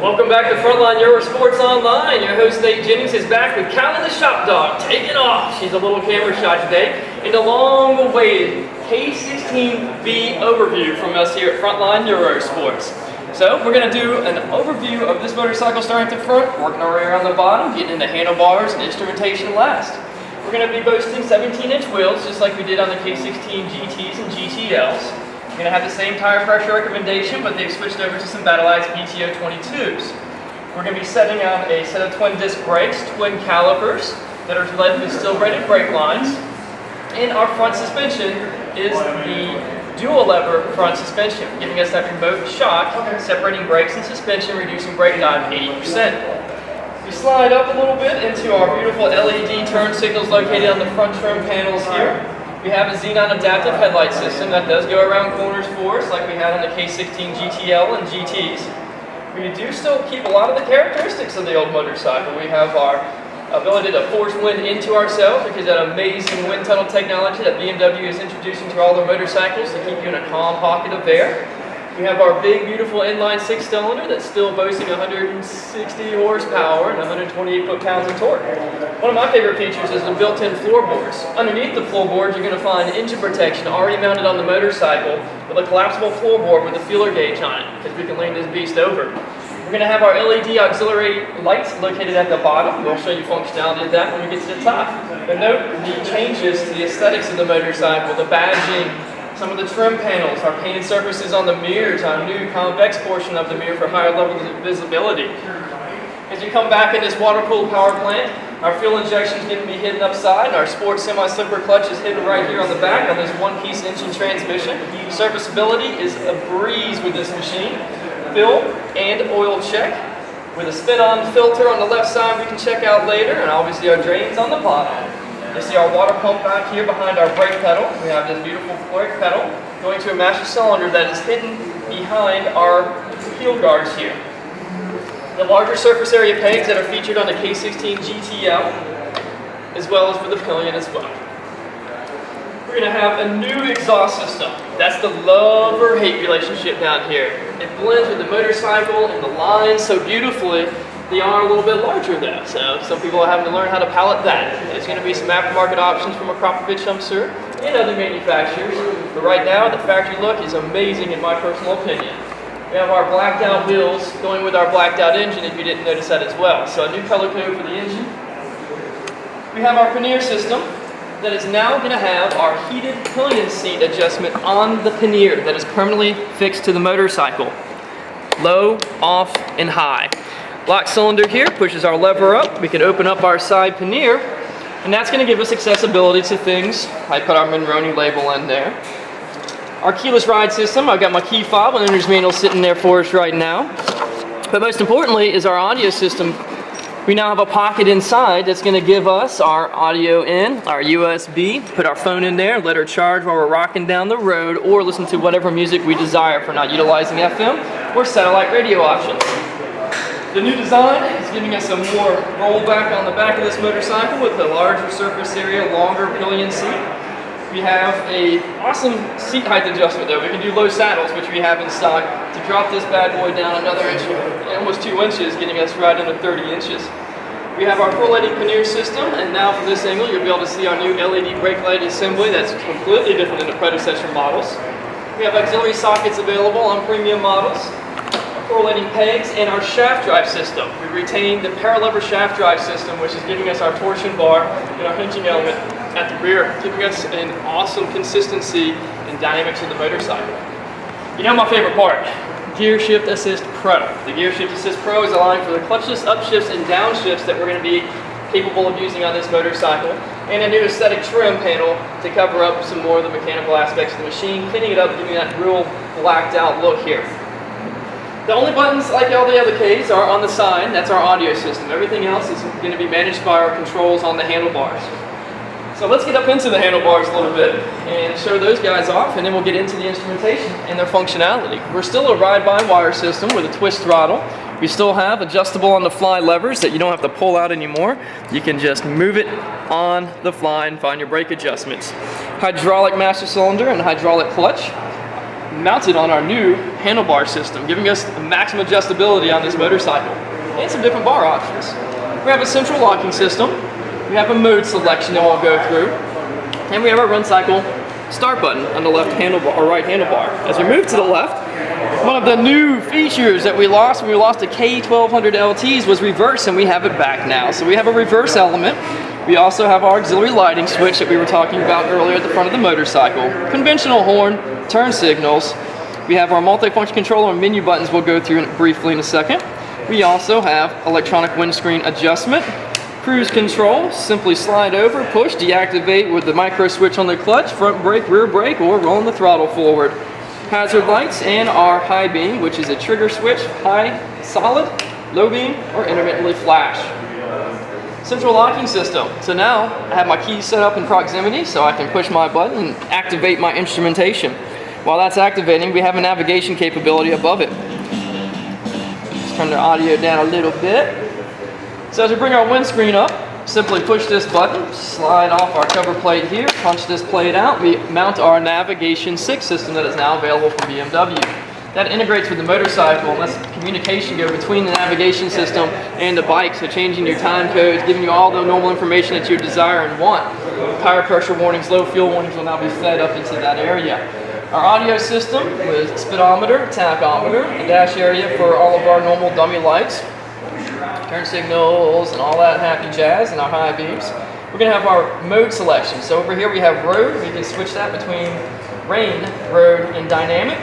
Welcome back to Frontline Eurosports Online. Your host Nate Jennings is back with Callie the Shop Dog taking off. She's a little camera shot today in the long-awaited K16B overview from us here at Frontline Eurosports. So we're going to do an overview of this motorcycle starting at the front, working our way around the bottom, getting into handlebars and instrumentation last. We're going to be boasting 17-inch wheels just like we did on the K16 GTs and GTLs. We're going to have the same tire pressure recommendation, but they've switched over to some Battleize BTO 22s. We're going to be setting on a set of twin disc brakes, twin calipers that are led with steel braided brake lines. And our front suspension is the dual lever front suspension, giving us that remote shock, separating brakes and suspension, reducing brake dive 80%. We slide up a little bit into our beautiful LED turn signals located on the front trim panels here. We have a xenon adaptive headlight system that does go around corners for us like we had on the K16 GTL and GTs. We do still keep a lot of the characteristics of the old motorcycle. We have our ability to force wind into ourselves because that amazing wind tunnel technology that BMW is introducing to all their motorcycles to keep you in a calm pocket of air. We have our big, beautiful inline six-cylinder that's still boasting 160 horsepower and 128 foot-pounds of torque. One of my favorite features is the built-in floorboards. Underneath the floorboards, you're going to find engine protection already mounted on the motorcycle with a collapsible floorboard with a feeler gauge on it because we can lean this beast over. We're going to have our LED auxiliary lights located at the bottom. We'll show you functionality of that when we get to the top. But note the changes to the aesthetics of the motorcycle, the badging, some of the trim panels, our painted surfaces on the mirrors, our new convex portion of the mirror for higher levels of visibility. As you come back in this water-cooled power plant, our fuel injection is going to be hidden upside, and our sport semi-slipper clutch is hidden right here on the back on this one-piece engine transmission. Serviceability is a breeze with this machine. Fill and oil check. With a spin-on filter on the left side we can check out later, and obviously our drains on the bottom. You see our water pump back here behind our brake pedal. We have this beautiful brake pedal going to a master cylinder that is hidden behind our heel guards here. The larger surface area pegs that are featured on the K16 GTL, as well as for the pillion as well. We're going to have a new exhaust system. That's the love or hate relationship down here. It blends with the motorcycle and the lines so beautifully. They are a little bit larger though, so some people are having to learn how to pallet that. There's going to be some aftermarket options from Akrapovic, I'm sure, and other manufacturers. But right now, the factory look is amazing in my personal opinion. We have our blacked out wheels going with our blacked out engine if you didn't notice that as well. So a new color code for the engine. We have our pannier system that is now going to have our heated pillion seat adjustment on the pannier that is permanently fixed to the motorcycle. Low, off, and high. Lock cylinder here pushes our lever up. We can open up our side pannier, and that's going to give us accessibility to things. I put our Monroney label in there. Our keyless ride system, I've got my key fob and owner's manual sitting there for us right now. But most importantly is our audio system. We now have a pocket inside that's going to give us our audio in, our USB, put our phone in there, let her charge while we're rocking down the road, or listen to whatever music we desire if we're not utilizing FM or satellite radio options. The new design is giving us a more rollback on the back of this motorcycle with a larger surface area, longer pillion seat. We have a awesome seat height adjustment though. We can do low saddles, which we have in stock, to drop this bad boy down another inch, almost 2 inches, getting us right into 30 inches. We have our correlating pannier system, and now from this angle you'll be able to see our new LED brake light assembly that's completely different than the predecessor models. We have auxiliary sockets available on premium models. Correlating pegs, and our shaft drive system. We retain the paralever shaft drive system, which is giving us our torsion bar and our hinging element at the rear, giving us an awesome consistency and dynamics of the motorcycle. You know my favorite part, Gear Shift Assist Pro. The Gear Shift Assist Pro is allowing for the clutchless upshifts and downshifts that we're going to be capable of using on this motorcycle, and a new aesthetic trim panel to cover up some more of the mechanical aspects of the machine, cleaning it up, giving that real blacked out look here. The only buttons, like all the other Ks, are on the side. That's our audio system. Everything else is going to be managed by our controls on the handlebars. So let's get up into the handlebars a little bit and show those guys off, and then we'll get into the instrumentation and their functionality. We're still a ride-by-wire system with a twist throttle. We still have adjustable on the fly levers that you don't have to pull out anymore. You can just move it on the fly and find your brake adjustments. Hydraulic master cylinder and hydraulic clutch mounted on our new handlebar system, giving us maximum adjustability on this motorcycle and some different bar options. We have a central locking system. We have a mode selection that we'll go through, and we have our run cycle start button on the left handlebar or right handlebar. As we move to the left, one of the new features that we lost when we lost the K1600 LTs was reverse, and we have it back now. So we have a reverse element. We also have our auxiliary lighting switch that we were talking about earlier at the front of the motorcycle. Conventional horn, turn signals. We have our multifunction controller and menu buttons we'll go through briefly in a second. We also have electronic windscreen adjustment. Cruise control, simply slide over, push, deactivate with the micro switch on the clutch, front brake, rear brake, or rolling the throttle forward. Hazard lights and our high beam, which is a trigger switch, high, solid, low beam, or intermittently flash. Central locking system. So now I have my keys set up in proximity so I can push my button and activate my instrumentation. While that's activating, we have a navigation capability above it. Let's turn the audio down a little bit. So as we bring our windscreen up, simply push this button, slide off our cover plate here, punch this plate out. We mount our Navigation 6 system that is now available from BMW. That integrates with the motorcycle and lets communication go between the navigation system and the bike, so changing your time codes, giving you all the normal information that you desire and want. Tire pressure warnings, low fuel warnings will now be fed up into that area. Our audio system with speedometer, tachometer, a dash area for all of our normal dummy lights, turn signals and all that happy jazz, and our high beams. We're going to have our mode selection. So over here we have road. We can switch that between rain, road, and dynamic.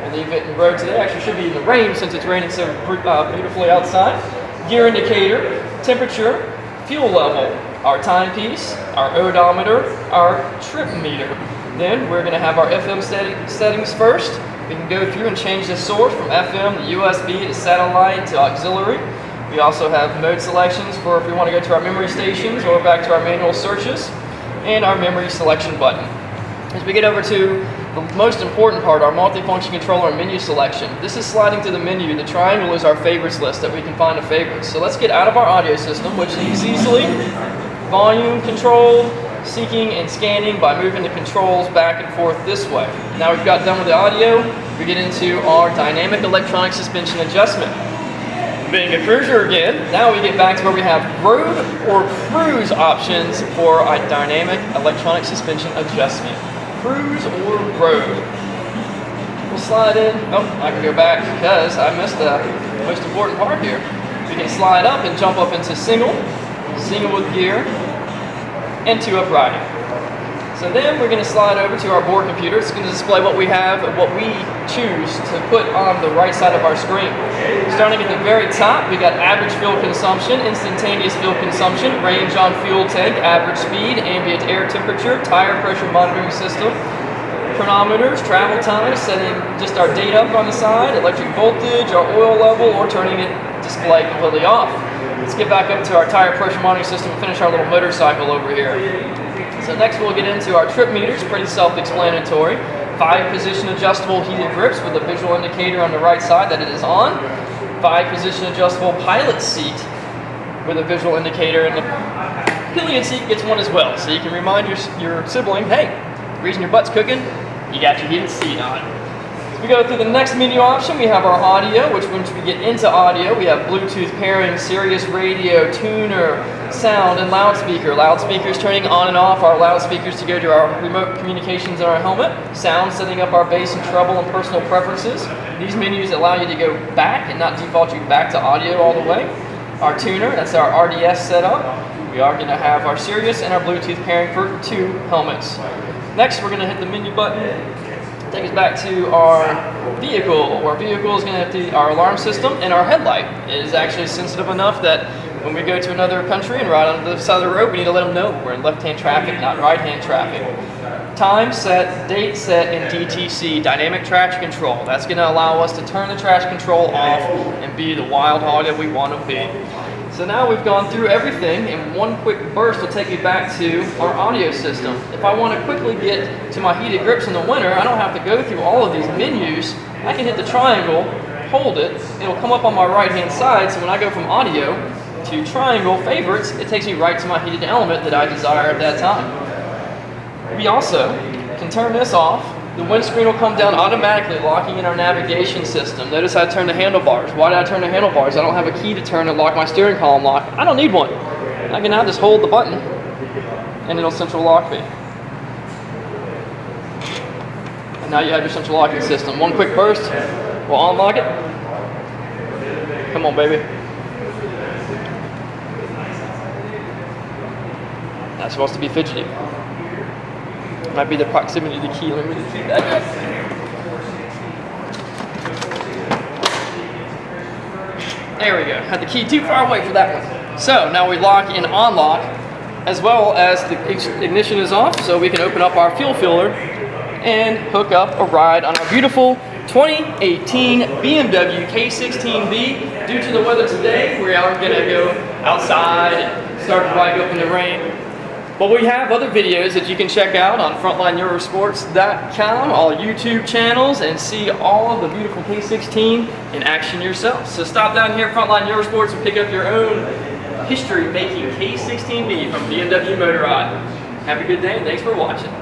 We'll leave it in road today. Actually should be in the rain since it's raining so beautifully outside. Gear indicator, temperature, fuel level, our timepiece, our odometer, our trip meter. Then we're going to have our FM settings first. We can go through and change the source from FM to USB to satellite to auxiliary. We also have mode selections for if we want to go to our memory stations or back to our manual searches, and our memory selection button. As we get over to the most important part, our multifunction controller and menu selection. This is sliding to the menu. The triangle is our favorites list that we can find a favorite. So let's get out of our audio system, which is easily volume control, seeking and scanning by moving the controls back and forth this way. Now we've got done with the audio, we get into our dynamic electronic suspension adjustment. Being a cruiser again, now we get back to where we have road or cruise options for our dynamic electronic suspension adjustment. Cruise or road. We'll slide in. Oh, I can go back because I missed the most important part here. We can slide up and jump up into single with gear, and to uprighting. So then we're going to slide over to our board computer. It's going to display what we have and what we choose to put on the right side of our screen. Starting at the very top, we got average fuel consumption, instantaneous fuel consumption, range on fuel tank, average speed, ambient air temperature, tire pressure monitoring system, chronometers, travel time, setting just our date up on the side, electric voltage, our oil level, or turning it display completely off. Let's get back up to our tire pressure monitoring system and finish our little motorcycle over here. So next we'll get into our trip meters, pretty self-explanatory. 5-position adjustable heated grips with a visual indicator on the right side that it is on. 5-position adjustable pilot seat with a visual indicator, and the pillion seat gets one as well. So you can remind your sibling, hey, the reason your butt's cooking, you got your heated seat on. As we go through the next menu option, we have our audio, which once we get into audio, we have Bluetooth pairing, Sirius radio, tuner, sound, and loudspeaker. Loudspeakers turning on and off our loudspeakers to go to our remote communications in our helmet. Sound setting up our bass and treble and personal preferences. These menus allow you to go back and not default you back to audio all the way. Our tuner, that's our RDS setup. We are going to have our Sirius and our Bluetooth pairing for 2 helmets. Next, we're going to hit the menu button. Take us back to our vehicle. Our vehicle is going to have our alarm system, and our headlight is actually sensitive enough that when we go to another country and ride on the side of the road, we need to let them know we're in left-hand traffic, not right-hand traffic. Time set, date set, and DTC, dynamic traction control. That's going to allow us to turn the traction control off and be the wild hog that we want to be. So now we've gone through everything, and one quick burst will take me back to our audio system. If I want to quickly get to my heated grips in the winter, I don't have to go through all of these menus. I can hit the triangle, hold it, it'll come up on my right hand side, so when I go from audio to triangle favorites, it takes me right to my heated element that I desire at that time. We also can turn this off. The windscreen will come down automatically, locking in our navigation system. Notice I turned the handlebars. Why did I turn the handlebars? I don't have a key to turn and lock my steering column lock. I don't need one. I can now just hold the button and it'll central lock me. And now you have your central locking system. One quick burst will unlock it. Come on, baby. Not supposed to be fidgety. Might be the proximity of the key. Let me just keep that up. There we go. Had the key too far away for that one. So now we lock and unlock, as well as the ignition is off, so we can open up our fuel filler and hook up a ride on our beautiful 2018 BMW K16B. Due to the weather today, we are going to go outside and start to bike up in the rain. But we have other videos that you can check out on FrontlineEurosports.com, all YouTube channels, and see all of the beautiful K16 in action yourself. So stop down here at Frontline Eurosports and pick up your own history-making K16B from BMW Motorrad. Have a good day, and thanks for watching.